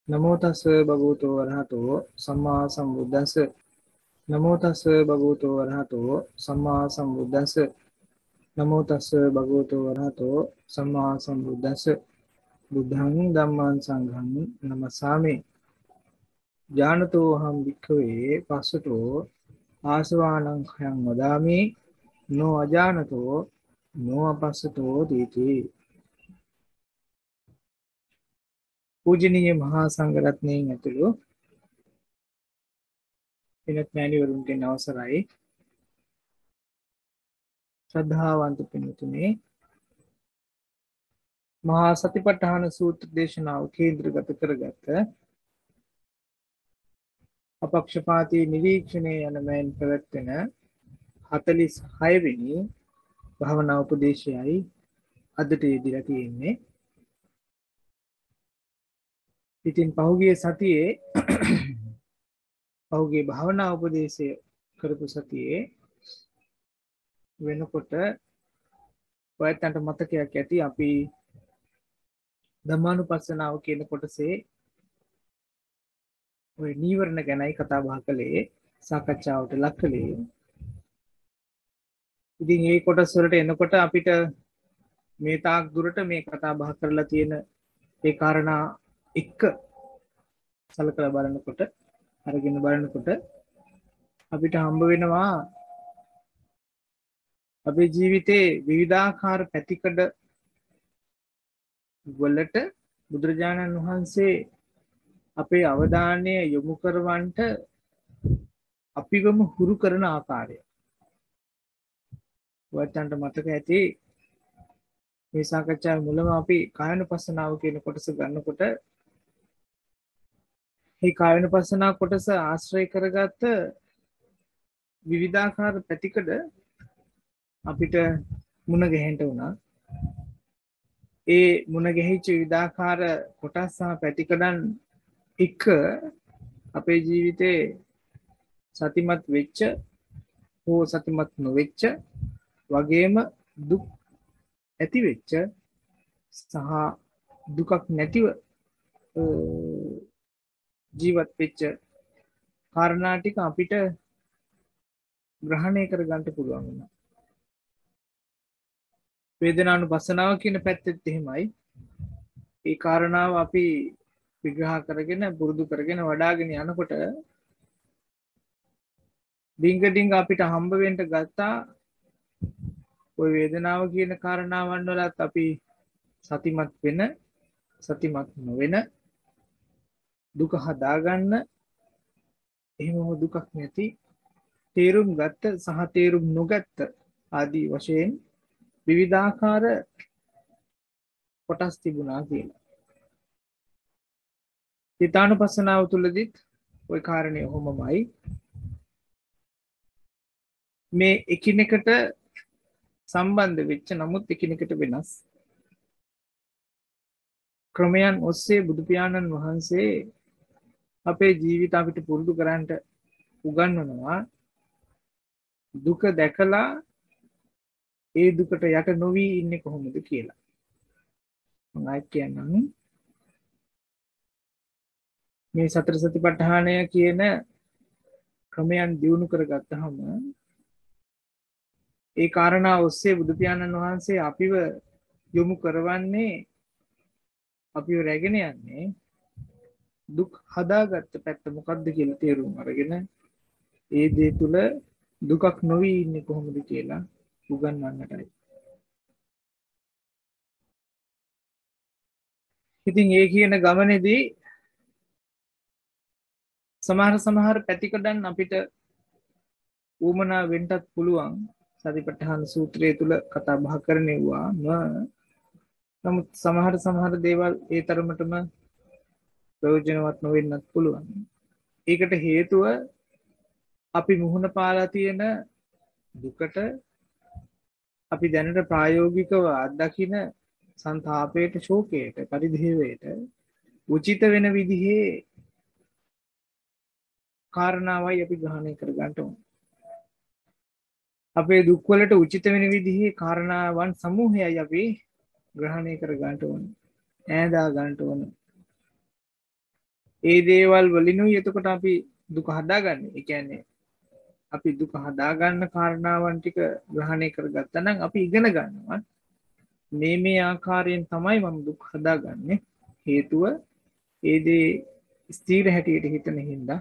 නමෝ තස් භගවතු වරහතෝ සම්මා සම්බුද්දස්ස නමෝ තස් භගවතු වරහතෝ සම්මා සම්බුද්දස්ස නමෝ තස් භගවතු වරහතෝ සම්මා සම්බුද්දස්ස බුද්ධං ධම්මං සංඝං නමස්සාමි ඥානතෝ අහං වික්ඛවේ පස්සතෝ ආසවානං khයං වදාමි නෝ අජානතෝ නෝ අපස්සතෝ දීති පූජනීය මහා සංඝරත්නයන් ඇතුළු පින්වත් මෑණිවරුන්ගේ අවසරයි ශ්‍රද්ධාවන්ත පින්තුනේ මහා සතිපට්ඨාන සූත්‍ර දේශනාව කේන්ද්‍රගත කරගත් අපක්ෂපාතී නිරීක්ෂණය යන මෙන් පැවැත්වෙන 46 වෙනි භාවනා උපදේශයයි අදට යෙදিলা තියෙන්නේ. ඉතින් පහුගිය සතියේ පහුගිය භාවනා උපදේශය කරපු සතියේ වෙනකොට ඔයයන්ට මතකයක් ඇති අපි ධම්මානුපස්සනාව කියන කොටසේ ඔය නීවරණ ගැනයි කතා බහ කළේ සාකච්ඡාවට ලක් කළේ. ඉතින් මේ කොටස් වලට එනකොට අපිට මේ තාක් දුරට මේ කතා බහ කරලා තියෙන ඒ කාරණා එක සලකලා බලනකොට අරගෙන බලනකොට අපිට හම්බ වෙනවා අපේ ජීවිතේ විවිධාකාර පැතිකඩ වලට බුදුරජාණන් වහන්සේ අපේ අවධානය යොමු කරවන්නට අපිවම හුරු කරන ආකාරය. ඔයයන්ට මතක ඇති මේ සාකච්ඡාවේ මුලම අපි කායනුපස්සනාව කියන කොටස ගන්නකොට මේ කායනුපස්සනා කොටස ආශ්‍රය කරගත්ත විවිධාකාර පැතිකඩ අපිට මුණ ගැහෙන්න වුණා. ඒ මුණ ගැහිච්ච විවිධාකාර කොටස් සහ පැතිකඩන් එක අපේ ජීවිතේ සතිමත් වෙච්ච හෝ සතිමත් නොවෙච්ච වගේම දුක් ඇති වෙච්ච සහ දුකක් නැතිව ජීවත් වෙච්ච කාරණා ටික අපිට ග්‍රහණය කරගන්න පුළුවන් වෙනවා. වේදනානුපස්සනාව කියන පැත්තෙත් එහෙමයි. ඒ කාරණාව අපි විග්‍රහ කරගෙන පුරුදු කරගෙන වඩාගෙන යනකොට ඩිංග අපිට හම්බ වෙන්න ගත්තා ওই වේදනාව කියන කාරණාවන් වලත් අපි සතිමත් වෙන සතිමත් නොවන දුක හදාගන්න එහෙමම දුකක් නැති තේරුම් ගත්ත සහ තේරුම් නොගත්ත ආදී වශයෙන් විවිධාකාර කොටස් තිබුණා කියලා. චිත්තානුපස්සනාව තුළදීත් ওই කාරණේ ඔහොමමයි. මේ එකිනෙකට සම්බන්ධ වෙච්ච නමුත් එකිනෙකට වෙනස් ක්‍රමයන් ඔස්සේ බුදු පියාණන් වහන්සේ අපේ ජීවිත අපිට පුරුදු කරන්නට උගන්වනවා දුක දැකලා ඒ දුකට යට නොවි ඉන්නේ කොහොමද කියලා. මම ආයෙත් කියන්නම් මේ සතර සතිපට්ඨානය කියන ක්‍රමයන් දියුණු කරගත්තාම ඒ කාරණා ඔස්සේ බුදු පියාණන් වහන්සේ අපිව යොමු කරවන්නේ අපිව රැගෙන යන්නේ දුක් හදාගත්ත පැත්ත මොකක්ද කියලා තේරුම් අරගෙන ඒ දේ තුල දුකක් නොවි ඉන්නේ කොහොමද කියලා උගන්වන්නටයි. ඉතින් ඒ කියන ගමනේදී සමහර පැතිකඩන් අපිට ඌමනා වෙන්නත් පුළුවන්. සතිපට්ඨාන සූත්‍රය තුල කතා බහ කරනවා. නමුත් සමහර දේවල් ඒ තරමටම ප්‍රයෝජනවත් නොවෙන්නත් පුළුවන්. ඒකට හේතුව අපි මුහුණ පාලා තියෙන දුකට අපි දැනට ප්‍රායෝගිකව අත්දකින සංතාපයට, ශෝකයට, පරිදේවයට උචිත වෙන විදිහේ කාරණාවයි අපි ග්‍රහණය කරගන්න ඕන. අපේ දුක් වලට උචිත වෙන විදිහේ කාරණාවන් සමූහයයි අපි ග්‍රහණය කර ගන්න ඕන. ඈදා ගන්න ඕන. ඒ දේවල් වලිනුයි එතකොට අපි දුක හදාගන්නේ. ඒ කියන්නේ අපි දුක හදාගන්න කාරණාවන් ටික ග්‍රහණය කරගත්තා නම් අපි ඉගෙන ගන්නවා මේ ආකාරයෙන් තමයි මම දුක් හදාගන්නේ. හේතුව ඒ දේ ස්ථීර හැටියට හිතන හින්දා,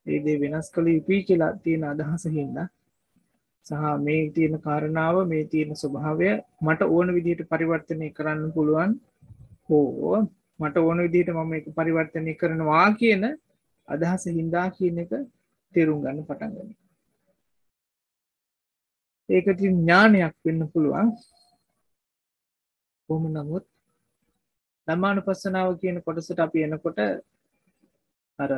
ඒ දේ වෙනස් කළ යුතුයි කියලා තියෙන අදහස හින්දා, සහ මේ තියෙන කාරණාව, මේ තියෙන ස්වභාවය මට ඕන විදිහට පරිවර්තනය කරන්න පුළුවන් හෝ මට ඕන විදිහට මම ඒක පරිවර්තනය කරනවා කියන අදහස හින්දා කියන එක තේරුම් ගන්න පටන් ගන්නවා. ඒක ඉතින් ඥානයක් වෙන්න පුළුවන්. කොහොම නමුත් ධම්මානුපස්සනාව කියන කොටසට අපි එනකොට අර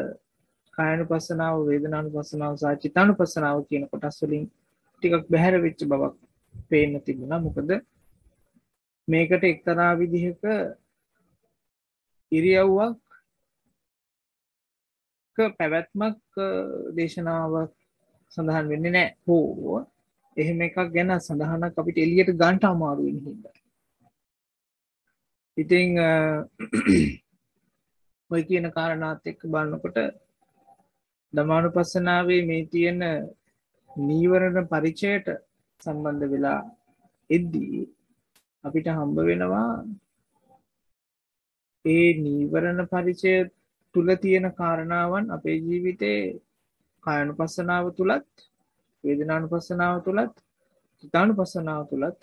කායानुපස්සනාව, වේදනානුපස්සනාව සහ චිත්තානුපස්සනාව කියන කොටස් වලින් ටිකක් බැහැර වෙච්ච බවක් පේන්න තිබුණා. මොකද මේකට එක්තරා විදිහක ඉරියව්වක් පැවැත්මක් දේශනාවක් සඳහන් වෙන්නේ නැහැ. හෝ එහෙම එකක් ගැන සඳහනක් අපිට එළියට ගන්න අමාරු වෙන හින්දා. ඉතින් ඔය කියන කාරණාත් එක්ක බලනකොට ධම්මානුපස්සනාවේ මේ තියෙන නීවරණ පරිචයට සම්බන්ධ වෙලා එද්දී අපිට හම්බ වෙනවා ඒ නීවරණ පරිචය තුල තියෙන කාරණාවන් අපේ ජීවිතේ කායानुපස්සනාව තුලත්, වේදනානුපස්සනාව තුලත්, චිත්තානුපස්සනාව තුලත්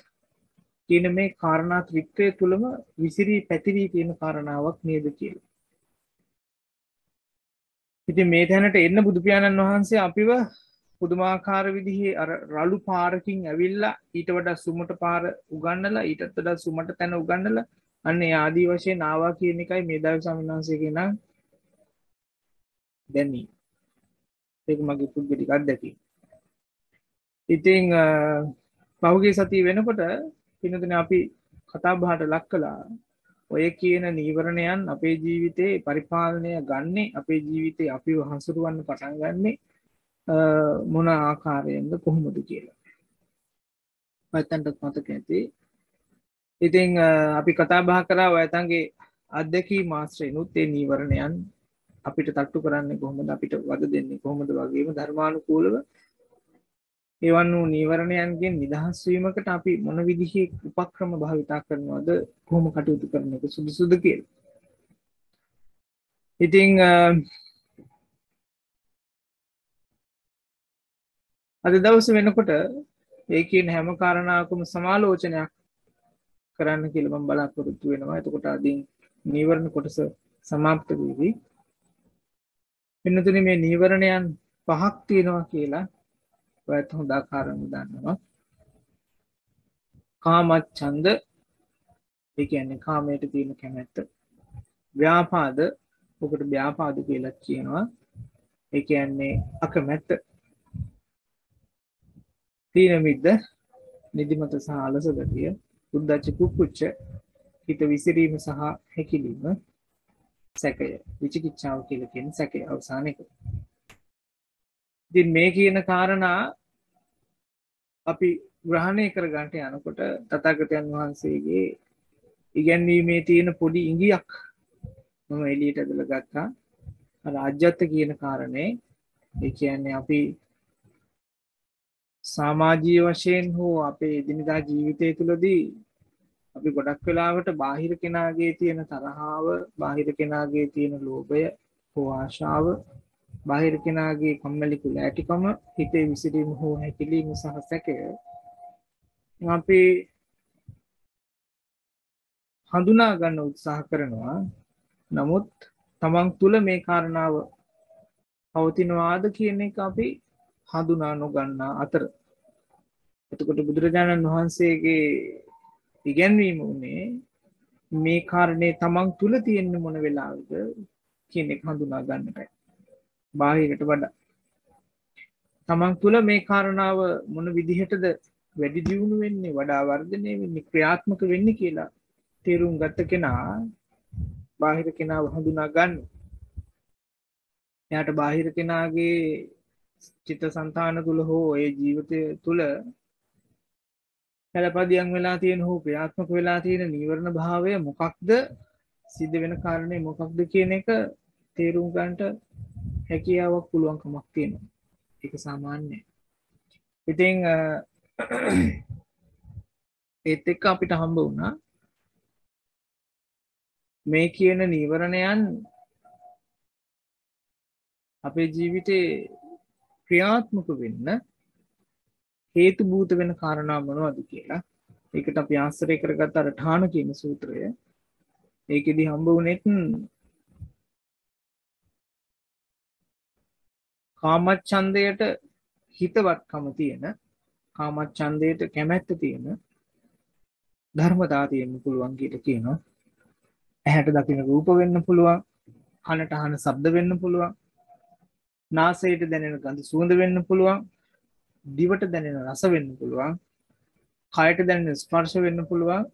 කියන මේ කාරණා ත්‍රිත්වය තුලම විසිරී පැතිරී තියෙන කාරණාවක් නේද කියලා. ඉතින් මේ තැනට එන්න බුදු පියාණන් වහන්සේ අපිව පුදුමාකාර විදිහේ අර රළු පාරකින් ඇවිල්ලා ඊට වඩා සුමට පාර උගන්නලා, ඊටත් වඩා සුමට තැන උගන්නලා අන්නේ ආදී වශයෙන් ආවා කියන එකයි මේ දායක ස්වාමීන් වහන්සේගේ නම් දැනි. ඒක මගේ පුද්ගලික අත්දැකීම. ඉතින් පහුගිය සතිය වෙනකොට පින්නතුනේ අපි කතා බහට ලක් කළා ඔය කියන නීවරණයන් අපේ ජීවිතේ පරිපාලනය ගන්නේ, අපේ ජීවිතේ අපිව හසුරවන්න පටන් ගන්නේ මොන ආකාරයෙන්ද කොහොමද කියලා. ඔයයන්ට මතක ඇති. ඉතින් අපි කතා බහ කරා ඔයයන්ගේ අත්දැකීම් ආශ්‍රේනුත් ඒ නීවරණයන් අපිට තට්ටු කරන්නේ කොහොමද, අපිට වද දෙන්නේ කොහොමද වගේම ධර්මානුකූලව එවන් වූ නීවරණයන්ගෙන් නිදහස් වීමකට අපි මොන විදිහේ උපක්‍රම භාවිතා කරනවද, කොහොම කටයුතු කරන එක සුදුසුද කියලා. ඉතින් අද දවසේ වෙනකොට ඒ කියන හැම කාරණාවකම සමාලෝචනයක් කරන්න කියලා මම බලාපොරොත්තු වෙනවා. එතකොට අදින් නීවරණ කොටස සමාප්ත වෙවි. වෙනතුනේ මේ නීවරණයන් පහක් තියෙනවා කියලා ඔයත් හොඳ ආකාරව දන්නවා. කාමච්ඡන්ද, ඒ කියන්නේ කාමයට තියෙන කැමැත්ත. ව්‍යාපාද, ඔකට ව්‍යාපාද කියලා කියනවා. ඒ කියන්නේ අකමැත්ත. තීන මිද්ද, නිදිමත සහ අලස ගතිය. උද්ධච්ච කුක්කුච්ච, හිත විසිරීම සහ හැකිලිම. සැකය, විචිකිච්ඡාව කියලා කියන සැකය අවසාන එක. ඉතින් මේ කියන කාරණා අපි ග්‍රහණය කර ගන්නට යනකොට තථාගතයන් වහන්සේගේ ඉගැන්වීමේ තියෙන පොඩි ඉඟියක් මම එළියට ඇදලා ගත්තා. රාජ්‍යත්ව කියන කාරණේ, ඒ කියන්නේ අපි සමාජීය වශයෙන් හෝ අපේ එදිනදා ජීවිතය තුළදී අපි ගොඩක් වෙලාවට බාහිර කෙනාගේ තියෙන තරහාව, බාහිර කෙනාගේ තියෙන ලෝභය හෝ ආශාව, බාහිර කෙනාගේ කම්මැලි කුලෑටිකම, හිතේ විසිරීම හෝ හැකිලිම සහ සැකය අපි හඳුනා ගන්න උත්සාහ කරනවා. නමුත් තමන් තුළ මේ කාරණාව පවතිනවාද කියන එක අපි හඳුනා නොගන්නා අතර. එතකොට බුදුරජාණන් වහන්සේගේ ඉගැන්වීම උනේ මේ කාරණේ තමන් තුළ තියෙන මොන වෙලාවද කියන එක හඳුනා ගන්නටයි. බාහිරට වඩා තමන් තුළ මේ කාරණාව මොන විදිහටද වැඩි දියුණු වෙන්නේ, වඩා වර්ධනය වෙන්නේ, ක්‍රියාත්මක වෙන්නේ කියලා තේරුම් ගත්ත කෙනා බාහිර කෙනාව හඳුනා ගන්න. එයාට බාහිර කෙනාගේ චිත්තසංතාන තුළ හෝ ඒ ජීවිතය තුළ පළපදියම් වෙලා තියෙන හෝ ක්‍රියාත්මක වෙලා තියෙන නීවරණ භාවය මොකක්ද, සිද්ධ වෙන කාරණේ මොකක්ද කියන එක තේරුම් ගන්නට හැකියාවක් පුළුවන්කමක් තියෙනවා. ඒක සාමාන්‍යයි. ඉතින් ඒත් එක්ක අපිට හම්බ වුණා මේ කියන නීවරණයන් අපේ ජීවිතේ ක්‍රියාත්මක වෙන්න හේතු භූත වෙන කාරණා මොනවද කියලා. ඒකට අපි ආශ්‍රය කරගත්ත අර ඨාන කියන සූත්‍රය. ඒකෙදි හම්බ වුණෙත් කාමච්ඡන්දයට හිතවත්කම තියෙන, කාමච්ඡන්දයට කැමැත්ත තියෙන ධර්මතා තියෙන්න පුළුවන් කියලා කියනවා. ඇහැට දකින රූප වෙන්න පුළුවන්, කනට අහන ශබ්ද වෙන්න පුළුවන්, නාසයට දැනෙන ගඳ සුවඳ වෙන්න පුළුවන්, දිවට දැනෙන රස වෙන්න පුළුවන්, කයට දැනෙන ස්පර්ශ වෙන්න පුළුවන්,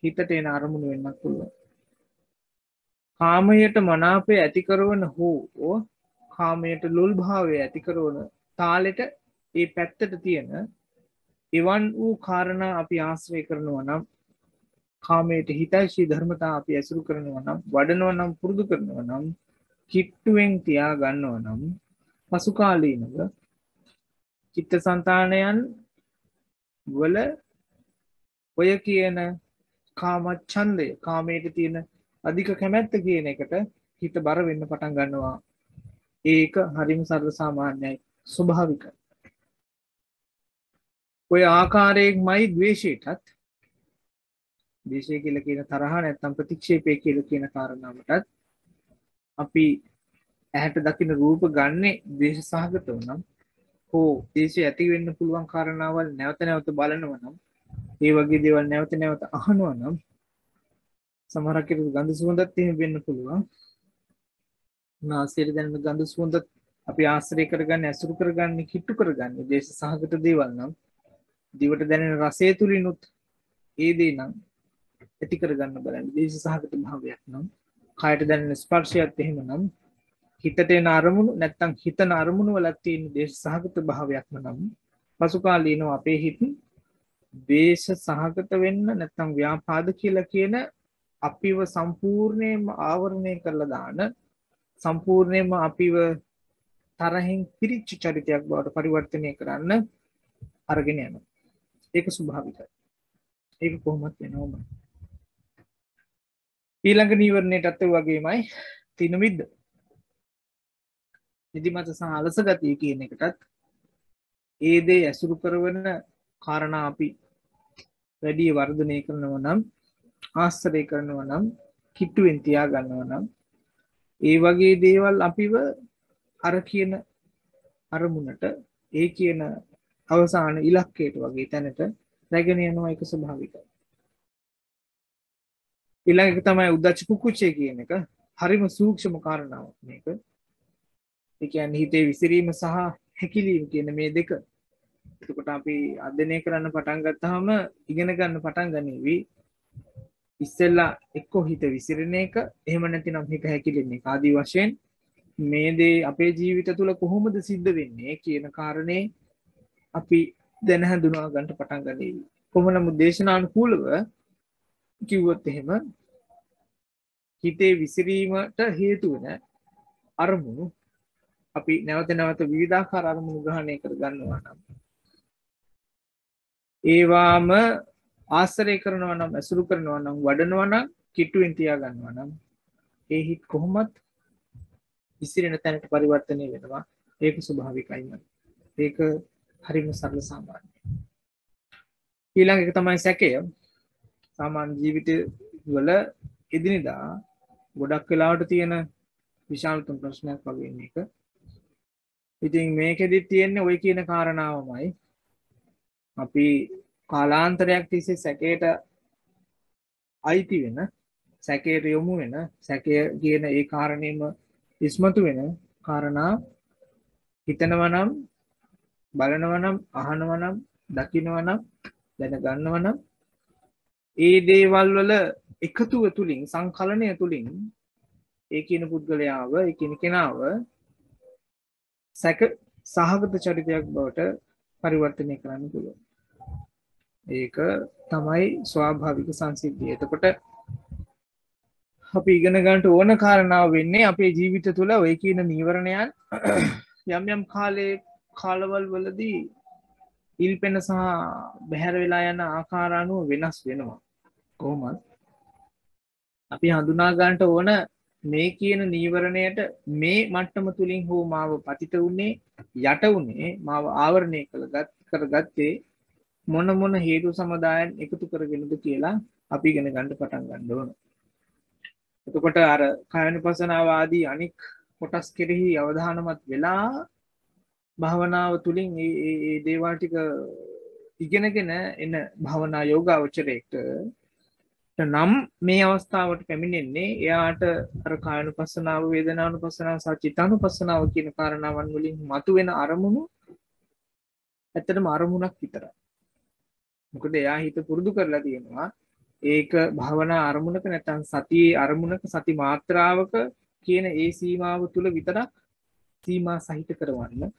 හිතට එන අරමුණු වෙන්නත් පුළුවන්. කාමයට මනාපය ඇති කරන හෝ කාමයට ලොල් භාවය ඇති කරන තාලෙට ඒ පැත්තට තියෙන එවන් වූ කාරණා අපි ආශ්‍රය කරනවා නම්, කාමයට හිතයිශී ධර්මතා අපි ඇසුරු කරනවා නම්, වඩනවා නම්, පුරුදු කරනවා නම්, කිට්ටුවෙන් තියා ගන්නවා නම්, පසුකාලීනව චිත්තසංතානයන් වල ඔය කියන කාමච්ඡන්දය, කාමයට තියෙන අධික කැමැත්ත කියන එකට හිත බර වෙන්න පටන් ගන්නවා. ඒක හරිම සරල සාමාන්‍යයි, ස්වභාවිකයි. ඔය ආකාරයෙන්මයි ද්වේෂයටත්, ද්වේෂය කියලා කියන තරහ නැත්නම් ප්‍රතික්ෂේපය කියලා කියන කාරණාවටත් අපි ඇහැට දකින රූප ගන්නෙ ද්වේෂ සහගතව නම්, හෝ ද්වේෂය ඇති වෙන්න පුළුවන් කාරණාවල් නැවත නැවත බලනවා නම්, ඒ වගේ දේවල් නැවත නැවත අහනවා නම්, සමහරක් කෙනෙකුට ගඳ සුවඳත් එහෙම වෙන්න පුළුවන්. නාසයට දැනෙන ගඳ සුවඳත් අපි ආශ්‍රය කරගන්නේ, ඇසුරු කරගන්නේ, කිට්ටු කරගන්නේ ද්වේෂ සහගත දේවල් නම්, දිවට දැනෙන රසය තුලිනුත් ඒ දේ නම් ඇති කරගන්න බලන්න ද්වේෂ සහගත භාවයක් නම්, කයට දැනෙන ස්පර්ශයත් එහෙම නම්, හිතට එන අරමුණු නැත්තම් හිතන අරමුණු වල තියෙන ද්වේෂ සහගත භාවයක්ම නම්, පසු කාලීනව අපේ හිත ද්වේෂ සහගත වෙන්න නැත්තම් ව්‍යාපාද කියලා කියන අපිව සම්පූර්ණයෙන්ම ආවරණය කරලා දාන, සම්පූර්ණයෙන්ම අපිව තරහින් පිරිච්ච චරිතයක් බවට පරිවර්තනය කරන්න අරගෙන යනවා. ඒක ස්වභාවිකයි. ඒක කොහොමත් වෙනවම. ඊළඟ නීවරණයටත් වගේමයි තින මිද්ද. නිදිමත සහ අලස ගතිය කියන එකටත් ඒ දේ ඇසුරු කරන කාරණා අපි වැඩි වර්ධනය කරනවා නම්, ආශ්‍රය කරනවා නම්, කිට්ටුවෙන් තියා ගන්නවා නම්, ඒ වගේ දේවල් අපිව අර කියන අරමුණට, ඒ කියන අවසාන ඉලක්කයට වගේ තැනට රැගෙන යනවා. ඒක ස්වභාවිකයි. ඊළඟ එක තමයි උද්දච්ච කුක්කුච්චය කියන එක. හරිම සූක්ෂම කාරණාවක් මේක. ඒ කියන්නේ හිතේ විසිරීම සහ හැකිලීම කියන මේ දෙක. එතකොට අපි අධ්‍යයනය කරන්න පටන් ගත්තාම ඉගෙන ගන්න පටන් ගනිවි. ඉස්සෙල්ලා එක්කෝ හිත විසිරෙන එක, එහෙම නැතිනම් හිත හැකිලෙන එක. ආදී වශයෙන් මේ දේ අපේ ජීවිත තුළ කොහොමද සිද්ධ වෙන්නේ කියන කාරණේ අපි දැන හඳුනා ගන්න පටන් ගනිවි. කොහොම නමුත් දේශනානුකූලව කිව්වොත් එහෙම හිතේ විසිරීමට හේතු වෙන අරමුණු අපි නැවත නැවත විවිධාකාර අරමුණු ග්‍රහණය කර ගන්නවා නම්, ඒවාම ආශ්‍රය කරනවා නම්, ඇසුරු කරනවා නම්, වඩනවා නම්, කිට්ටුවෙන් තියා ගන්නවා නම්, ඒ හිත කොහොමත් විසිරෙන තැනට පරිවර්තනය වෙනවා. ඒක ස්වභාවිකයිම. ඒක හරිම සරල සාමාන්‍යයි. ඊළඟ එක තමයි සැකය. සාමාන්‍ය ජීවිත වල එදිනෙදා ගොඩක් වෙලාවට තියෙන විශාලතම ප්‍රශ්නයක් වගේ මේක. ඉතින් මේකෙදි තියෙන්නේ ওই කියන කාරණාවමයි. අපි කාලාන්තරයක් තිස්සේ සැකයට අයිති වෙන, සැකයට යොමු වෙන, සැකය කියන ඒ කාරණේම ඉස්මතු වෙන කාරණා හිතනවා නම්, බලනවා නම්, අහනවා නම්, දකිනවා නම්, දැනගන්නවා නම්, ඒ දේවල් වල එකතුව තුලින්, සංකලනය තුලින් ඒ කියන පුද්ගලයාව, ඒ කියන කෙනාව සැක සහගත චරිතයක් බවට පරිවර්තනය කරන්න පුළුවන්. ඒක තමයි ස්වාභාවික සංසිද්ධිය. එතකොට අපි ඉගෙන ගන්නට ඕන කාරණාව වෙන්නේ අපේ ජීවිත තුළ ඔය කියන නීවරණයන් යම් යම් කාලවල් වලදී ඉල්පෙන සහ බැහැර වෙලා යන ආකාර අනුව වෙනස් වෙනවා. කොහොමද? අපි හඳුනා ගන්නට ඕන මේ කියන නීවරණයට මේ මට්ටම තුලින් හෝ මාව පතිත උනේ යට උනේ මාව ආවරණය කරගත්තේ මොන මොන හේතු සමුදායන් එකතු කරගෙනද කියලා අපි ඉගෙන ගන්න පටන් ගන්න ඕන. එතකොට අර කායනුපස්සනාව ආදී අනික් කොටස් කෙරෙහි අවධානමත් වෙලා භාවනාව තුළින් ඒ දේවල් ටික ඉගෙනගෙන එන භාවනා යෝගාවචරයට නම් මේ අවස්ථාවට පැමිණෙන්නේ එයාට අර කායනුපස්සනාව වේදනානුපස්සනාව සහ චිත්තානුපස්සනාව කියන කාරණාවන් වලින් මතුවෙන අරමුණු ඇත්තටම අරමුණක් විතරයි. මොකද එයා හිත පුරුදු කරලා තියෙනවා ඒක භාවනා අරමුණක නැත්නම් සතියේ අරමුණක සති මාත්‍රාවක කියන ඒ සීමාව තුල විතරක් සීමා සහිත කරවන්න.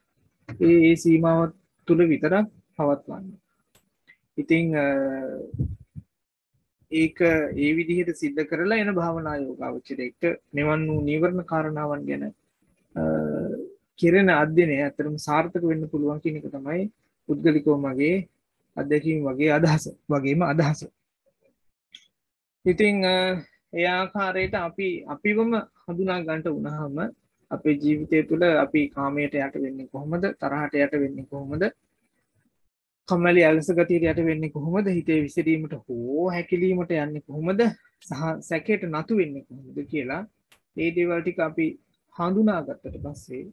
ඒ සීමාව තුල විතරක් පවත්වන්න. ඉතින් ඒක ඒ විදිහට සිද්ධ කරලා එන භාවනා යෝගාවචරයට මෙවන් වූ නීවරණ කාරණාවන් ගැන කෙරෙන අධ්‍යයනය අතරම සාර්ථක වෙන්න පුළුවන් කියන එක තමයි පුද්ගලිකව මගේ අත්දැකීම් වගේ අදහස වගේම අදහස. ඉතින් ඒ ආකාරයට අපිවම හඳුනා ගන්නට වුණාම අපේ ජීවිතය තුළ අපි කාමයට යට වෙන්නේ කොහොමද? තරහට යට වෙන්නේ කොහොමද? කම්මැලි අලස ගතියට යට වෙන්නේ කොහොමද? හිතේ විසිරීමට හෝ හැකිලීමට යන්නේ කොහොමද? සහ සැකයට නතු වෙන්නේ කොහොමද කියලා මේ දේවල් ටික අපි හඳුනාගත්තට පස්සේ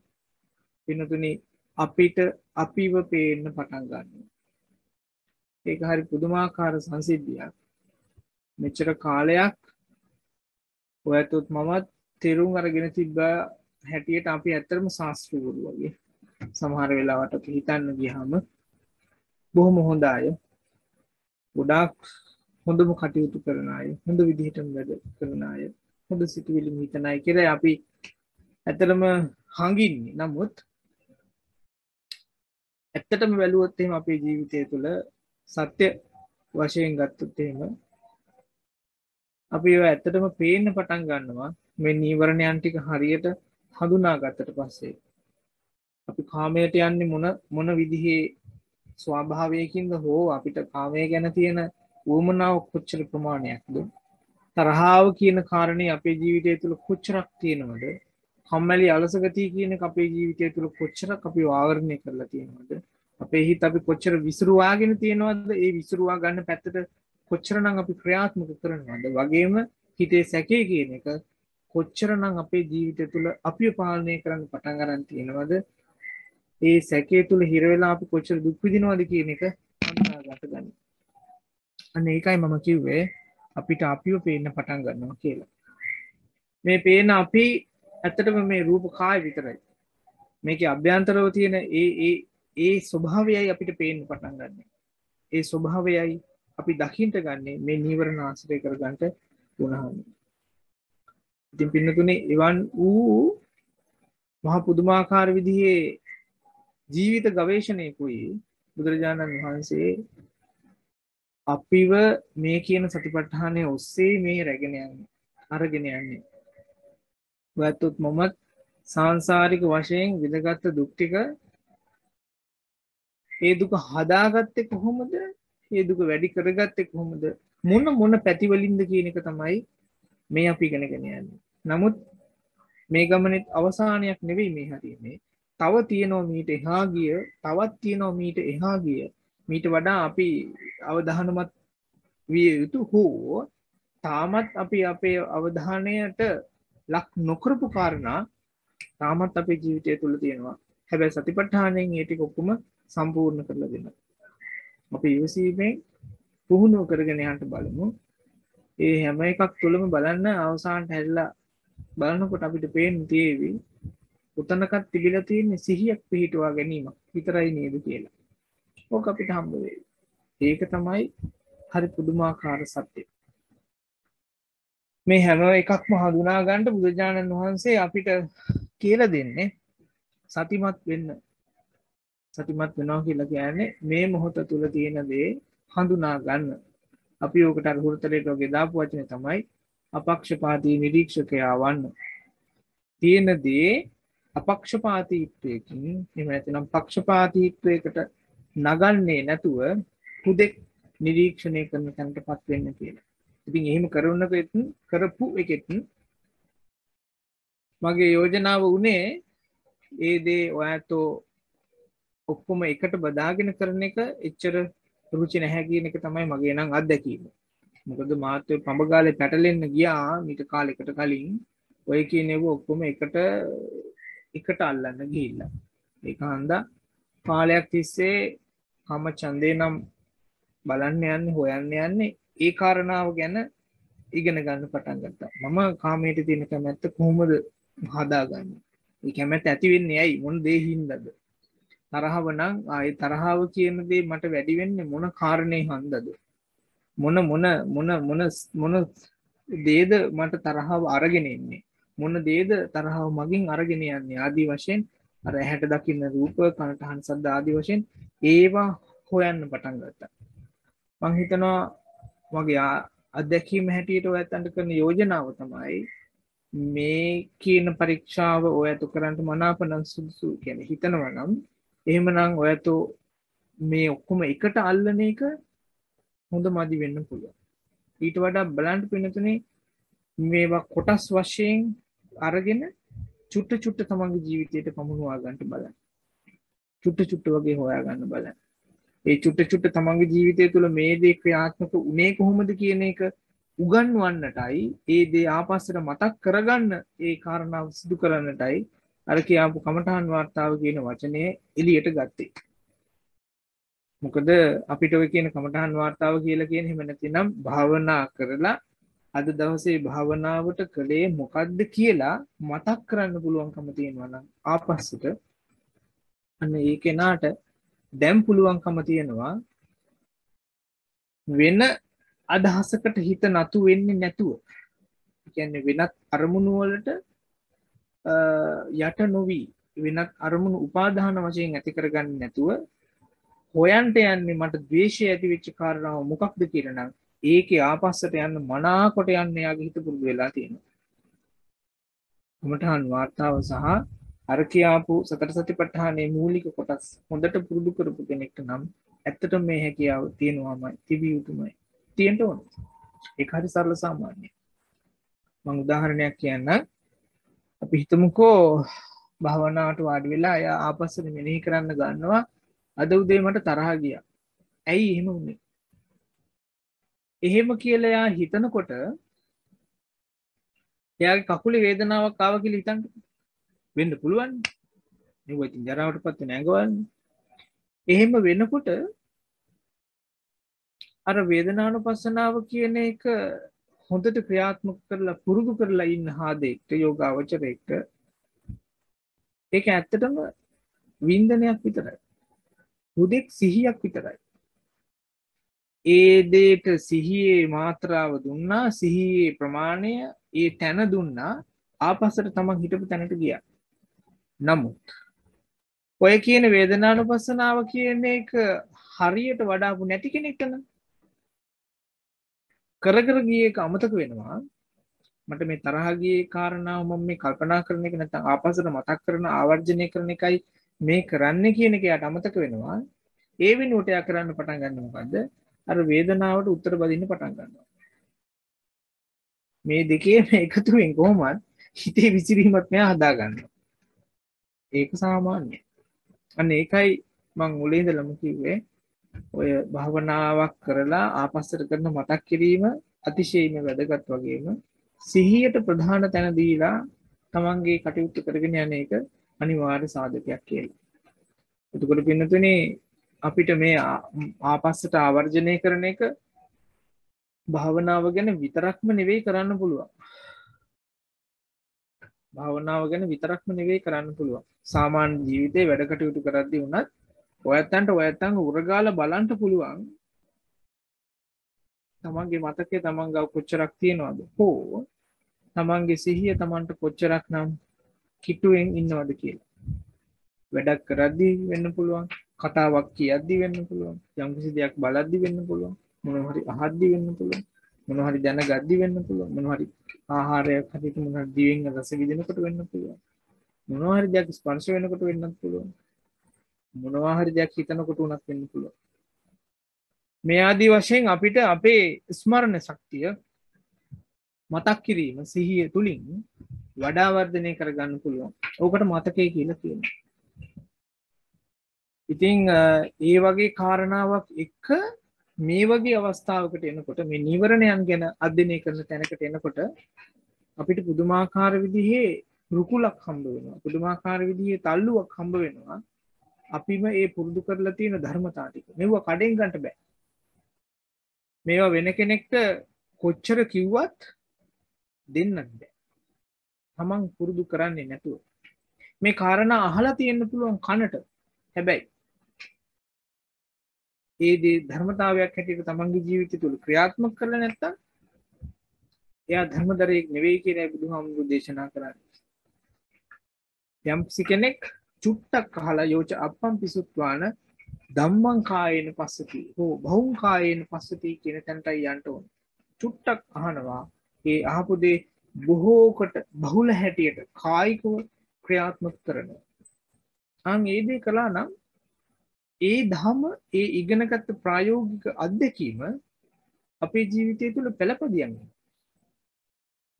වෙනතුනි අපිට අපිව පේන්න පටන් ගන්නවා. ඒක හරි පුදුමාකාර සංසිද්ධියක්. මෙච්චර කාලයක් ඔයතුත් මමත් තේරුම් අරගෙන තිබ්බ හැටියට අපි ඇත්තටම ශාස්ත්‍රවරු වගේ සමහර වෙලාවට අපි හිතන්න ගියාම බොහොම හොඳ අය, ගොඩාක් හොඳම කටයුතු කරන අය, හොඳ විදිහටම වැඩ කරන අය, හොඳ සිතුවිලි හිතන අය කියලා අපි ඇත්තටම හංගින්නේ. නමුත් ඇත්තටම බැලුවොත් එහෙම අපේ ජීවිතය තුළ සත්‍ය වශයෙන් ගත්තොත් එහෙම අපි ඒවා ඇත්තටම පේන්න පටන් ගන්නවා මේ නීවරණයන් ටික හරියට හඳුනාගත්තට පස්සේ. අපි කාමයට යන්නේ මොන විදිහේ ස්වභාවයකින්ද හෝ අපිට කාමය ගැන තියෙන උවමනාව කොච්චර ප්‍රමාණයක්ද? තරහාව කියන කාරණේ අපේ ජීවිතය තුළ කොච්චරක් තියෙනවද? කම්මැලි අලස ගතිය කියන එක අපේ ජීවිතය තුළ කොච්චරක් අපි ආවරණය කරලා තියෙනවද? අපේ හිත අපි කොච්චර විසිරුවාගෙන තියෙනවද? ඒ විසිරුවා ගන්න පැත්තට කොච්චරනම් අපි ක්‍රියාත්මක කරනවද? වගේම හිතේ සැකේ කියන එක කොච්චරනම් අපේ ජීවිතය තුළ අපිව පාලනය කරන්න පටන් ගන්න තියෙනවද? ඒ සැකේ තුළ හිර වෙලා අපි කොච්චර දුක් විඳිනවද කියන එක හඳුනාගන්න ගන්න. අන්න ඒකයි මම කිව්වේ අපිට අපිව පේන්න පටන් ගන්නවා කියලා. මේ පේන අපි ඇත්තටම මේ රූප කාය විතරයි. මේකේ අභ්‍යන්තරව තියෙන ඒ ස්වභාවයයි අපිට පේන්න පටන් ගන්න. ඒ ස්වභාවයයි අපි දකින්න ගන්නේ මේ නීවරණ ආශ්‍රය කරගන්නට උනහම. ඉතින් පින්නතුනේ එවන් වූ මහා පුදුමාකාර විදිහේ ජීවිත ගවේෂණයකුයි බුදුරජාණන් වහන්සේ අපිව මේ කියන සතිපට්ඨානය ඔස්සේ මේ රැගෙන යන්නේ අරගෙන යන්නේ. ඔයත් මමත් සාංශාරික වශයෙන් විඳගත් දුක් ටික ඒ දුක හදාගත්තේ කොහොමද? ඒ දුක වැඩි කරගත්තේ කොහොමද? මොන පැතිවලින්ද කියන එක තමයි මේ අපි ඉගෙනගෙන යන්නේ. නමුත් මේ ගමනේ අවසානයක් නෙවෙයි මේ හරියන්නේ. තව තියෙනවා මීට එහා ගිය, තවත් තියෙනවා මීට එහා ගිය. මීට වඩා අපි අවධානමත් විය යුතු හෝ තාමත් අපි අපේ අවධානයට ලක් නොකරපු කාරණා තාමත් අපේ ජීවිතය තුළ තියෙනවා. හැබැයි සතිපට්ඨානයෙන් ඒ ටික ඔක්කොම සම්පූර්ණ කරලා දෙනවා. අපි ඉවසීමෙන් පුහුණුව කරගෙන යන්න බලමු. ඒ හැම එකක් තුළම බලන්න අවසානට හැරිලා බලනකොට අපිට පේන්න තියෙවි උතනකත් තිබිලා තියෙන සිහියක් පිහිටුවා ගැනීමක් විතරයි නේද කියලා. ඕක අපිට හම්බ වෙයි. ඒක තමයි හරි පුදුමාකාර සත්‍යය. මේ හැම එකක්ම හඳුනා ගන්න බුදුරජාණන් වහන්සේ අපිට කියලා දෙන්නේ සතිමත් වෙන්න. සතිමත් වෙනවා කියලා කියන්නේ මේ මොහොත තුල තියෙන දේ හඳුනා ගන්න. අපි ඕකට අර හුරුතලයට වගේ දාපු වචනේ තමයි අපක්ෂපාතී නිරීක්ෂකයා වන්න. තියෙන දේ අපක්ෂපාතීත්වයකින් එහෙම නැත්නම් පක්ෂපාතීත්වයකට නගන්නේ නැතුව හුදෙක් නිරීක්ෂණය කරන තැනටපත් වෙන්න කියලා. ඉතින් එහෙම කරපු එකෙත් මගේ යෝජනාව උනේ ඒ දේ ඔයාලට ඔක්කොම එකට බදාගෙන කරන එක එච්චර රුචි නැහැ කියන එක තමයි මගේ නම් අත්දැකීම. මොකද මාත් ඔය පඹගාලේ පැටලෙන්න ගියා මීට කාලෙකට කලින් ඔය කියනේව ඔක්කොම එකට අල්ලන්න ගිහිල්ලා. ඒක හන්දා කාලයක් තිස්සේ කම ඡන්දේ නම් බලන්න යන්නේ හොයන්න යන්නේ ඒ කාරණාව ගැන ඉගෙන ගන්න පටන් ගත්තා. මම කාමයට තියෙන කැමැත්ත කොහොමද හදාගන්නේ? ඒ කැමැත්ත ඇති වෙන්නේ ඇයි? මොන දේ හින්දාද? තරහව නම් ආයේ තරහව කියන දේ මට වැඩි වෙන්නේ මොන කාරණේ හන්දද? මොන දේද මට තරහව අරගෙන ඉන්නේ? මොන දේද තරහව මගින් අරගෙන යන්නේ? ආදී වශයෙන් අර ඇහැට දකින්න රූප, කනට අහන ශබ්ද ආදී වශයෙන් ඒවා හොයන්න පටන් ගත්තා. මම හිතනවා මගේ අත්දැකීම හැටියට ඔයයන්ට කරන යෝජනාව තමයි මේ කියන පරීක්ෂාව ඔයයන්ට කරන්න මනාපනම් සුදුසු කියන්නේ හිතනවා නම් එහෙමනම් ඔයයන්ට මේ ඔක්කොම එකට අල්ලන එක හොඳ මදි වෙන්න පුළුවන්. ඊට වඩා බලන්න පින්නතුනේ මේවා කොටස් වශයෙන් අරගෙන චුට්ට චුට්ට තමන්ගේ ජීවිතයට පමුණුවා ගන්න බලන්න. චුට්ට චුට්ට වගේ හොයා ගන්න බලන්න. ඒ චුට්ට චුට්ට තමන්ගේ ජීවිතය තුළ මේ දේ ක්‍රියාත්මක උනේ කොහොමද කියන එක උගන්වන්නටයි ඒ දේ ආපස්සට මතක් කරගන්න ඒ කාරණාව සිදු කරන්නටයි අර කියාපු කමඨාන් වාර්තාව කියන වචනේ එළියට ගත්තේ. මොකද අපිට ඔය කියන කමඨාන් වාර්තාව කියලා කියන්නේ එහෙම නැතිනම් භාවනා කරලා අද දවසේ භාවනාවට කළේ මොකද්ද කියලා මතක් කරන්න පුළුවන්කම තියෙනවා නම් ආපස්සට අන්න ඒ කෙනාට දැන් පුළුවන්කම තියෙනවා වෙන අදහසකට හිත නතු වෙන්නේ නැතුව. කියන්නේ වෙනත් අරමුණු වලට යට නොවි වෙනත් අරමුණු උපාදාන වශයෙන් ඇති කරගන්නේ නැතුව හොයන්ට යන්නේ මට ද්වේෂය ඇති වෙච්ච කාරණාව මොකක්ද කියලා නම් ඒකේ ආපස්සට යන්න මනාකොට යන්න යාගේ හිත පුරුදු වෙලා තියෙනවා. කමඨාන් වාර්තාව සහ අර කියාපු සතර සතිපට්ඨානයේ මූලික කොටස් හොඳට පුරුදු කරපු කෙනෙක්ට නම් ඇත්තටම මේ හැකියාව තියෙනවාමයි තිබිය යුතුමයි තියෙන්න ඕන. ඒක හරි සරල සාමාන්‍යයි. මම උදාහරණයක් කියන්නම්. අපි හිතමුකෝ භාවනාවට වාඩි වෙලා එයා ආපස්සට මෙනෙහි කරන්න ගන්නවා අද උදේ මට තරහ ගියා. ඇයි එහෙම වුනේ? එහෙම කියලා එයා හිතනකොට එයාගේ කකුලේ වේදනාවක් ආවා කියලා හිතන්න වෙන්න පුළුවන්. නේ ඔය ඉතින් ජරාවටපත් වෙන ඇඟවන්නේ. එහෙම වෙනකොට අර වේදනානුපස්සනාව කියන එක හොඳට ක්‍රියාත්මක කරලා පුරුදු කරලා ඉන්න හාදෙක්ට යෝගාවචරයකට ඒක ඇත්තටම වින්දනයක් විතරයි. හුදෙක් සිහියක් විතරයි. ඒ දෙයට සිහියේ මාත්‍රාව දුන්නා, සිහියේ ප්‍රමාණය ඒ තැන දුන්නා, ආපස්සට තමන් හිටපු තැනට ගියා. නමුත් ඔය කියන වේදනානුපස්සනාව කියන එක හරියට වඩාපු නැති කෙනෙක්ට නම් කර ගියේ එක අමතක වෙනවා. මට මේ තරහ ගියේ කාරණාව මම මේ කල්පනා කරන එක නැත්නම් ආපස්සට මතක් කරන ආවර්ජනය කරන එකයි මේ කරන්නේ කියන එක යාට අමතක වෙනවා. ඒ වෙනුවට යා කරන්න පටන් ගන්න මොකද්ද? අර වේදනාවට උත්තර බදින්න පටන් ගන්නවා. මේ දෙකේම එකතුවෙන් කොහොමද හිතේ විසිරීමක් මෙයා හදා ගන්නවා. ඒක සාමාන්‍යයි. අන්න ඒකයි මම මුලින් ඉඳලම කිව්වේ ඔය භාවනාවක් කරලා ආපස්සට කරන මතක් කිරීම අතිශයින්ම වැදගත් වගේම සිහියට ප්‍රධාන තැන දීලා තමන්ගේ කටයුතු කරගෙන යන එක අනිවාර්ය සාධකයක් කියලා. එතකොට පින්නතුනේ අපිට මේ ආපස්සට ආවර්ජනය කරන එක භාවනාව ගැන විතරක්ම නෙවෙයි කරන්න පුළුවන්. භාවනාව ගැන විතරක්ම නෙවෙයි කරන්න පුළුවන්. සාමාන්‍ය ජීවිතේ වැඩ කටයුතු කරද්දී වුණත් ඔයත්තන්ට උරගාලා බලන්න පුළුවන්. තමන්ගේ මතකයේ තමන් ගාව කොච්චරක් තියෙනවද? හෝ තමන්ගේ සිහිය තමන්ට කොච්චරක් නම් කිටුවෙන් ඉන්නවද කියලා. වැඩක් කරද්දී වෙන්න පුළුවන්. කතාවක් කියද්දී වෙන්න පුළුවන්. යම් කිසි දෙයක් බලද්දී වෙන්න පුළුවන්. මොනවා හරි අහද්දී වෙන්න පුළුවන්. මොනවා හරි දැනගද්දි වෙන්න පුළුවන්. මොනවා හරි ආහාරයක් හදිට මොනවා හරි දිවෙන් රස විඳිනකොට වෙන්න පුළුවන්. මොනවා හරි දෙයක් ස්පර්ශ වෙනකොට වෙන්නත් පුළුවන්. මොනවා හරි දෙයක් හිතනකොට උනත් වෙන්න පුළුවන්. මේ ආදී වශයෙන් අපිට අපේ ස්මරණ ශක්තිය මතක් කිරීම සිහිය තුලින් වඩා වර්ධනය කරගන්න පුළුවන්. ඕකට මතකය කියලා කියනවා. ඉතින් ඒ වගේ කාරණාවක් එක්ක මේ වගේ අවස්ථාවකට එනකොට මේ නීවරණයන් ගැන අධ්‍යයනය කරන තැනකට එනකොට අපිට පුදුමාකාර විදිහේ රුකුලක් හම්බ වෙනවා. පුදුමාකාර විදිහේ තල්ලුවක් හම්බ වෙනවා. අපිම ඒ පුරුදු කරලා තියෙන ධර්මතාව ටික. මේවා කඩෙන් ගන්න බෑ. මේවා වෙන කෙනෙක්ට කොච්චර කිව්වත් දෙන්නත් බෑ. තමන් පුරුදු කරන්නේ නැතුව. මේ කාරණා අහලා තියෙන්න පුළුවන් කනට. හැබැයි ඒ දේ ධර්මතාවයක් හැටියට තමන්ගේ ජීවිතය තුළ ක්‍රියාත්මක කරලා නැත්තම් එයා ධර්මදරයෙක් නෙවෙයි කියලා බුදුහාමුදුරු දේශනා කරන්නේ. යම් කෙනෙක් චුට්ටක් අහලා යෝච අප්පම් පිසුත්වාන ධම්මං කායේන පස්සති හෝ බහුං කායේන පස්සති කියන තැනටයි යන්න ඕන. චුට්ටක් අහනවා ඒ අහපු දේ බොහෝකට බහුල හැටියට කායිකව ක්‍රියාත්මක කරනවා. ඒ දේ කළා නම් ඒ ධම ඒ ඉගෙනගත්ත ප්‍රායෝගික අත්දැකීම අපේ ජීවිතය තුළ පළපදියන්නේ.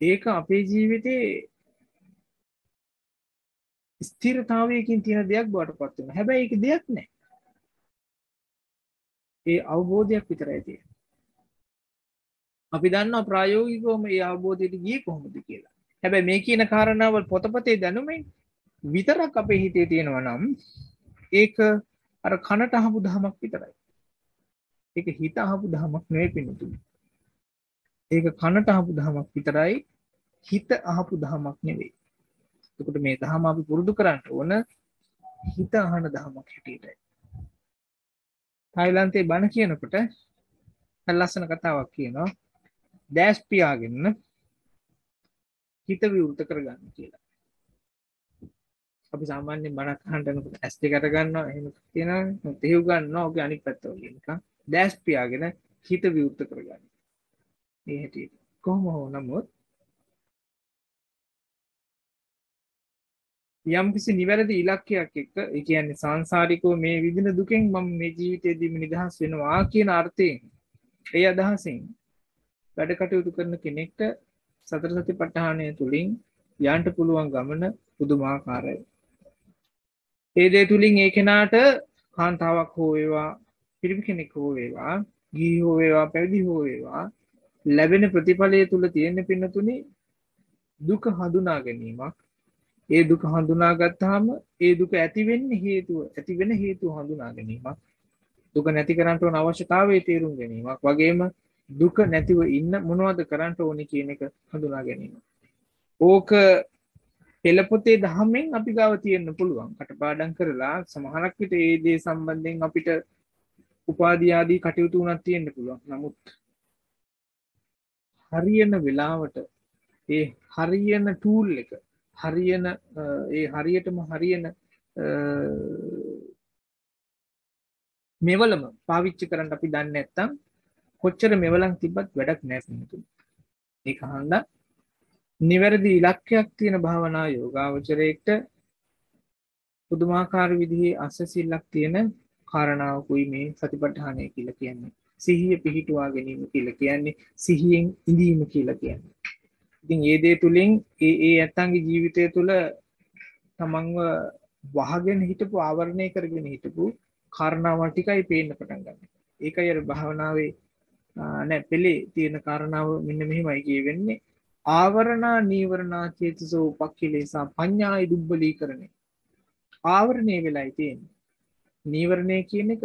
ඒක අපේ ජීවිතේ ස්ථිරතාවයකින් තියෙන දෙයක් බවට පත් වෙනවා. හැබැයි ඒක දෙයක් නෑ. ඒ අවබෝධයක් විතරයි තියෙන්නේ. අපි දන්නවා ප්‍රායෝගිකවම ඒ අවබෝධයට ගියේ කොහොමද කියලා. හැබැයි මේ කියන කාරණාවල් පොතපතේ දැනුමෙන් විතරක් අපේ හිතේ තියෙනවා නම් ඒක අර කනට අහපු දහමක් විතරයි. ඒක හිත අහපු දහමක් නෙවෙයි පිටුතුනි. ඒක කනට අහපු දහමක් විතරයි හිත අහපු දහමක් නෙවෙයි. එතකොට මේ දහම අපි පුරුදු කරන්න ඕන හිත අහන දහමක් හැටියටයි. තායිලන්තේ බණ කියනකොට ලස්සන කතාවක් කියනවා. දැස් පියාගෙන හිත විවෘත කරගන්න කියලා. අපි සාමාන්‍යයෙන් බණක් අහන්න යනකොට ඇස් දෙක අර ගන්නවා එහෙම කියනවා තෙහෙව් ගන්නවා ඔගේ අනිත් පැත්ත වගේ නිකන් දැස් පියාගෙන හිත විවෘත කරගන්න. මේ හැටියට කොහොම හෝ නමුත් යම් කිසි නිවැරදි ඉලක්කයක් එක්ක ඒ කියන්නේ සංසාරිකව මේ විදින දුකෙන් මම මේ ජීවිතේදීම නිදහස් වෙනවා කියන අර්ථයෙන් ඒ අදහසින් වැඩ කටයුතු කරන කෙනෙක්ට සතර සතිපට්ඨානය තුලින් යන්න පුළුවන් ගමන පුදුමාකාරයි. ඒ දේ තුලින් ඒ කෙනාට කාන්තාවක් හෝ වේවා පිරිමි කෙනෙක් හෝ වේවා ගිහි හෝ වේවා පැවිදි හෝ වේවා ලැබෙන ප්‍රතිඵලය තුල තියෙන පින්නතුනි දුක හඳුනා ගැනීමක්. ඒ දුක හඳුනා ගත්තාම ඒ දුක ඇති වෙන හේතුව හඳුනා ගැනීමක්. දුක නැති කරන්න ඕන අවශ්‍යතාවයේ තේරුම් ගැනීමක්. වගේම දුක නැතිව ඉන්න මොනවද කරන්න ඕනේ කියන එක හඳුනා ගැනීම. ඕක පෙළපොතේ දහමෙන් අපි ගාව තියෙන්න පුළුවන්. කටපාඩම් කරලා සමහරක් විට ඒ දේ සම්බන්ධයෙන් අපිට උපාධි ආදී කටයුතු උනක් තියෙන්න පුළුවන්. නමුත් හරියන වෙලාවට ඒ හරියන ටූල් එක හරියන ඒ හරියටම හරියන මෙවලම පාවිච්චි කරන්න අපි දන්නේ නැත්නම් කොච්චර මෙවලම් තිබ්බත් වැඩක් නැහැ නේද? ඒක හන්දා නිවැරදි ඉලක්කයක් තියෙන භාවනා යෝගාවචරයේට පුදුමාකාර විදිහේ අසසිල්ලක් තියෙන කාරණාවකුයි මේ සතිපට්ඨානය කියලා කියන්නේ. සිහිය පිහිටුවා ගැනීම කියලා කියන්නේ සිහියෙන් ඉඳීම කියලා කියන්නේ. ඉතින් ඒ දේ තුලින් ඒ ඇත්තන්ගේ ජීවිතය තුළ තමන්ව වහගෙන හිටපු ආවරණය කරගෙන හිටපු කාරණාවල් ටිකයි පේන්න පටන් ගන්න. ඒකයි අර භාවනාවේ පෙළේ තියෙන කාරණාව මෙන්න මෙහෙමයි කියවෙන්නේ. ආවරණා නීවරණා චේතසෝ උපක්ඛිලේසා පඤ්ඤායි දුබ්බලීකරණේ. ආවරණය වෙලයි තියෙන්නේ. නීවරණය කියන එක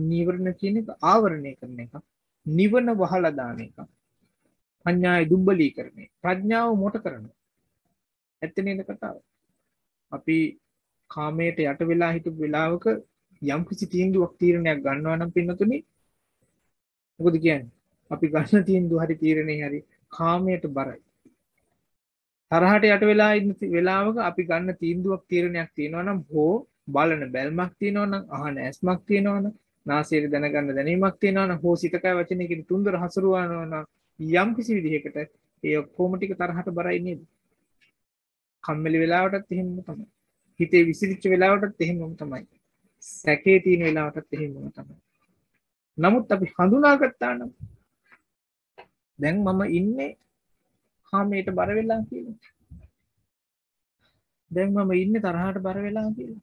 නීවරණ කියන එක ආවරණය කරන එක. නිවන වහලා දාන එක. පඤ්ඤායි දුබ්බලීකරණේ. ප්‍රඥාව මොට කරනවා. ඇත්ත නේද කතාව? අපි කාමයට යට වෙලා හිටපු වෙලාවක යම් කිසි තීන්දුවක් තීරණයක් ගන්නවා නම් පින්නතුනි මොකද කියන්නේ? අපි ගන්න තීන්දුව හරි තීරණේ හරි කාමයට බරයි. තරහට යට වෙලා ඉන්න වෙලාවක අපි ගන්න තීන්දුවක් තීරණයක් තියෙනවා නම් හෝ බලන බැල්මක් තියෙනවා නම් අහන ඇස්මක් තියෙනවා නම් නාසයෙන් දැනගන්න දැනීමක් තියෙනවා නම් හෝ සිතකය වචනේ කියන තුන්දර හසුරුවනවා නම් යම් කිසි විදිහකට ඒ ඔක්කොම ටික තරහට බරයි නේද? කම්මැලි වෙලාවටත් එහෙමම තමයි. හිතේ විසිරිච්ච වෙලාවටත් එහෙමම තමයි. සැකේ තියෙන වෙලාවටත් එහෙමම තමයි. නමුත් අපි හඳුනාගත්තා නම් දැන් මම ඉන්නේ කාමයට බර වෙලා කියලා. දැන් මම ඉන්නේ තරහට බර වෙලා කියලා.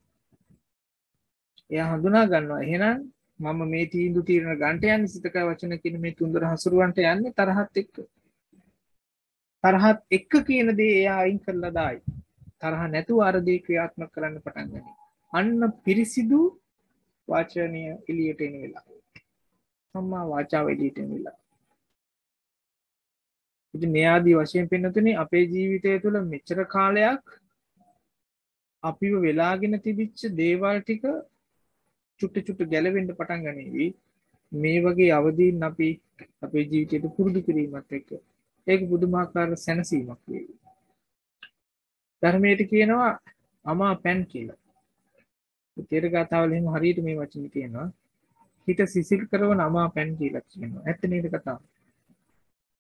එයා හඳුනා ගන්නවා. එහෙනම් මම මේ තීන්දුව తీරන ගන්ට යන්නේ සිතක වචන කියන මේ තුන්දර හසුරුවන්ට යන්නේ තරහත් එක්ක. තරහත් එක්ක කියන දේ එයා අයින් කරලා දායි. තරහ නැතුව අර දේ ක්‍රියාත්මක කරන්න පටන් ගනී. අන්න පිරිසිදු වාචනය එළියට එන වෙලාව. සම්මා වාචාව එළියට එන වෙලාව. ඉතින් මේ ආදී වශයෙන් පෙන්නතුනේ අපේ ජීවිතය තුළ මෙච්චර කාලයක් අපිව වෙලාගෙන තිබිච්ච දේවල් ටික චුට්ට චුට්ට ගැලවෙන්න පටන් ගනීවි. මේ වගේ අවදීන් අපි අපේ ජීවිතයට පුරුදු කිරීමත් එක්ක ඒක පුදුමාකාර සැනසීමක් වේවි. ධර්මයට කියනවා අමා පැන් කියලා. තේර ගාතාවල එහෙම හරියට මේ වචනේ කියනවා. හිත සිසිල් කරවන අමා පැන් කියලා කියනවා. ඇත්ත නේද කතාව?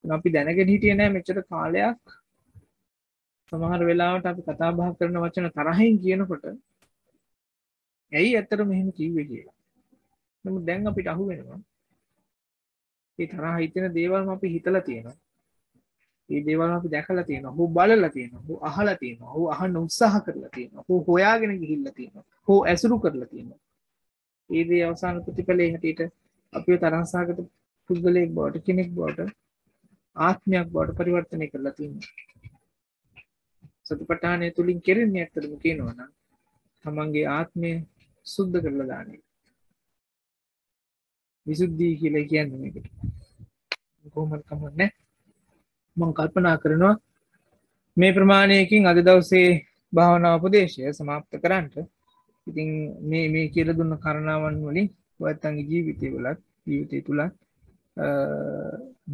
අපි දැනගෙන හිටියේ නෑ මෙච්චර කාලයක්. සමහර වෙලාවට අපි කතා බහ කරන වචන තරහින් කියනකොට ඇයි ඇත්තට මෙහෙම කිව්වේ කියලා. නමුත් දැන් අපිට අහු වෙනවා. ඒ තරහ හිතෙන දේවල්ම අපි හිතලා තියෙනවා. ඒ දේවල් අපි දැකලා තියෙනවා. හෝ බලලා තියෙනවා. හෝ අහලා තියෙනවා. හෝ අහන්න උත්සාහ කරලා තියෙනවා. හෝ හොයාගෙන ගිහිල්ලා තියෙනවා. හෝ ඇසුරු කරලා තියෙනවා. ඒ දේ අවසාන ප්‍රතිඵලයේ හැටියට අපිව තරහසහගත පුද්ගලයෙක් බවට කෙනෙක් බවට ආත්මයක් බවට පරිවර්තනය කරලා තියෙනවා. සතිපට්ඨානය තුලින් කෙරෙන්නේ ඇත්තටම කියනවා නම් තමන්ගේ ආත්මය සුද්ධ කරලා දාන එක. විසුද්ධිය කියලා කියන්නේ මේකට. කොහොමද කමන්නේ? මම කල්පනා කරනවා මේ ප්‍රමාණයකින් අද දවසේ භාවනා උපදේශය સમાપ્ત කරන්න. ඉතින් මේ කියලා දුන්න කාරණාවන් වලින් ඔයත්න්ගේ ජීවිතය තුල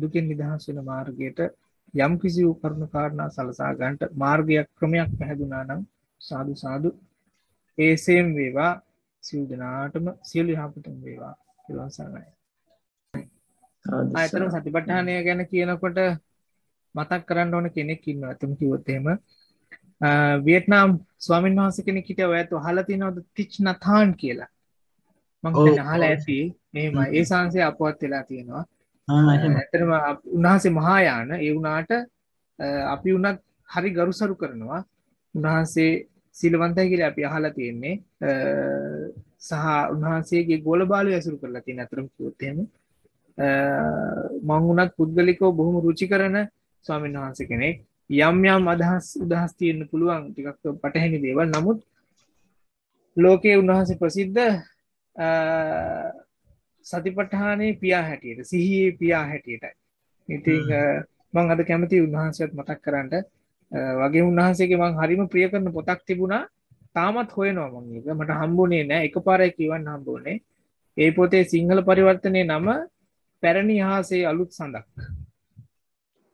දුකින් නිදහස් වෙන මාර්ගයට යම් කිසි වූ කරුණු කාරණා සලසා ගන්නට මාර්ගයක් ක්‍රමයක් පැහැදුනා නම් සාදු සාදු ඒසෙම් වේවා සියලු දෙනාටම සියලු යහපතම වේවා කියලා සාරයි. ආයතන සතිපට්ඨානය ගැන කියනකොට මතක් කරන්න ඕන කෙනෙක් ඉන්නවා. අතම කිව්වොත් එහෙම වියට්නාම් ස්වාමීන් වහන්සේ කෙනෙක් හිටියා. ඔයත් අහලා තියෙනවද තිච් නතාන් කියලා? මම හිතන්නේ අහලා ඇති. එහෙමයි. ඒ සංසය අපවත් වෙලා තියෙනවා. ඇත්තටම උන්වහන්සේ මහායාන ඒ වුණාට අපි උනත් හරි ගරුසරු කරනවා. උන්වහන්සේ සීලවන්තයි කියලා අපි අහලා තියෙන්නේ. සහ උන්වහන්සේගේ ගෝලබාලය ඇසුරු කරලා තියෙන අතරම කිව්වොත් එහෙම මම උනත් පුද්ගලිකව බොහොම රුචි කරන ස්වාමීන් වහන්සේ කෙනෙක්. යම් අදහස් තියෙන්න පුළුවන් ටිකක් පටහැනි දේවල්. නමුත් ලෝකයේ උන්වහන්සේ ප්‍රසිද්ධ සතිපට්ඨානයේ පියා හැටියට, සිහියේ පියා හැටියටයි. ඉතින් මම අද කැමති උන්වහන්සේත් මතක් කරන්න. වගේ උන්වහන්සේගේ මම හරිම ප්‍රිය කරන පොතක් තිබුණා. තාමත් හොයනවා මම ඒක. මට හම්බුනේ නැහැ. එකපාරයි කියවන්න හම්බුනේ. ඒ පොතේ සිංහල පරිවර්තනයේ නම පැරණි අහසේ අලුත් සඳක්.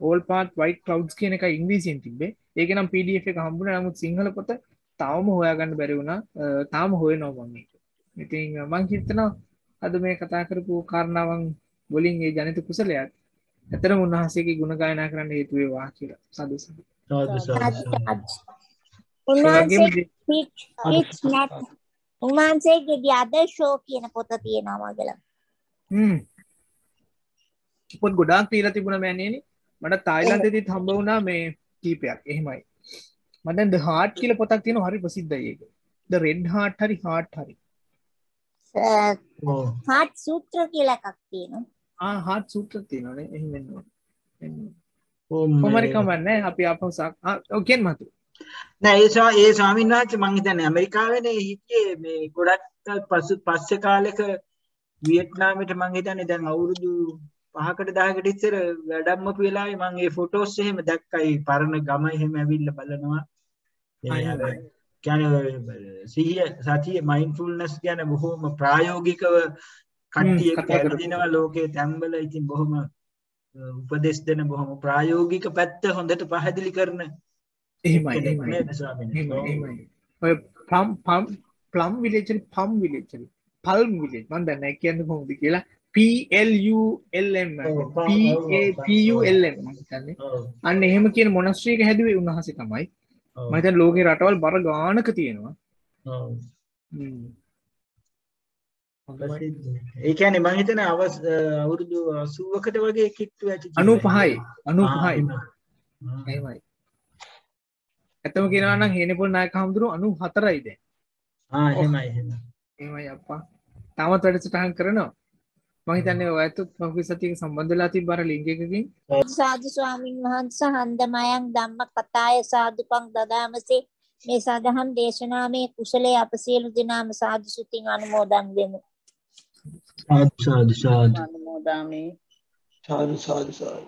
All Path White Clouds කියන එක ඉංග්‍රීසියෙන් තිබ්බේ. ඒක නම් PDF එක හම්බුනේ. නමුත් සිංහල පොත තාම හොයාගන්න බැරි වුණා. තාම හොයනවා මම මේක. ඉතින් මම හිතනවා අද මේ කතා කරපු කාරණාවන් වලින් ඒ ජනිත කුසලයක් ඇත්තටම උන්වහන්සේගේ ගුණ ගායනා කරන්න හේතු වේවා කියලා. සාදු සාදු. උන්වහන්සේගේ other show කියන පොත තියෙනවා මගල. පොත් ගොඩාක් තියලා තිබුණා මෑණියනි. මට තායිලන්තෙදිත් හම්බ වුණා මේ කීපයක්. එහෙමයි. මම දැන් The Heart කියලා පොතක් තියෙනවා හරි ප්‍රසිද්ධයි ඒක. The Red Heart හරි Heart හරි. Heart සූත්‍ර කියලා එකක් තියෙනවා. Heart සූත්‍ර තියෙනවානේ. එහෙම වෙනවා. කොහොමරි කමන්නේ අපි අපසක්. ඔව් කියන්න මතු. නෑ ඒ ස්වාමීන් වහන්සේ මං හිතන්නේ ඇමරිකාවේනේ හිටියේ මේ ගොඩක් පස්සේ කාලෙක වියට්නාමෙට මං හිතන්නේ දැන් අවුරුදු 5කට 10කට ඉස්සර වැඩම්මපු වෙලාවේ මං ඒ ෆොටෝස් එහෙම දැක්කා. ඒ පරණ ගම එහෙම ඇවිල්ලා බලනවා. ඒ කියන්නේ සිහිය සතිය මයින්ඩ්ෆුල්නස් කියන බොහොම ප්‍රායෝගිකව කට්ටිය කරදිනවා ලෝකයේ තැන්වල. ඉතින් බොහොම උපදෙස් දෙන බොහොම ප්‍රායෝගික පැත්ත හොඳට පැහැදිලි කරන එහෙමයි. ඔය ප්ලම් විලේජ් පල්ම් විලේජ් මම දන්නේ නැහැ කියන්නේ කොහොමද කියලා. PLULM PAPULM මම හිතන්නේ. අන්න එහෙම කියන මොනස්ට්‍රි එක හැදුවේ උන්වහන්සේ තමයි. මම හිතන්නේ ලෝකේ රටවල් බර ගානක තියෙනවා. ඔව්. හොඳයි. ඒ කියන්නේ මම හිතන්නේ අවුරුදු 80කට වගේ කිට්ටු ඇති 95යි 95යි. එහෙමයි. ඇත්තම කියනවා නම් හේනපොල් නායක හඳුරු 94යි දැන්. එහෙමයි අප්පා. තාමත් වැඩසටහන් කරනවා. මම හිතන්නේ ඔයත් මගේ සතියක සම්බන්ධ වෙලා තිබ්බ අර ලින්ක් එකකින්. සාදු ස්වාමීන් වහන්සේ හන්දමයන් ධම්ම කතාය සාදුපං දදාමසේ මේ සදහම් දේශනාමේ කුසලයේ අප සියලු දෙනාම සාදු සුතින් අනුමෝදන් වෙමු. සාදු සාදු අනුමෝදාමි. සාදු සාදු සාදු.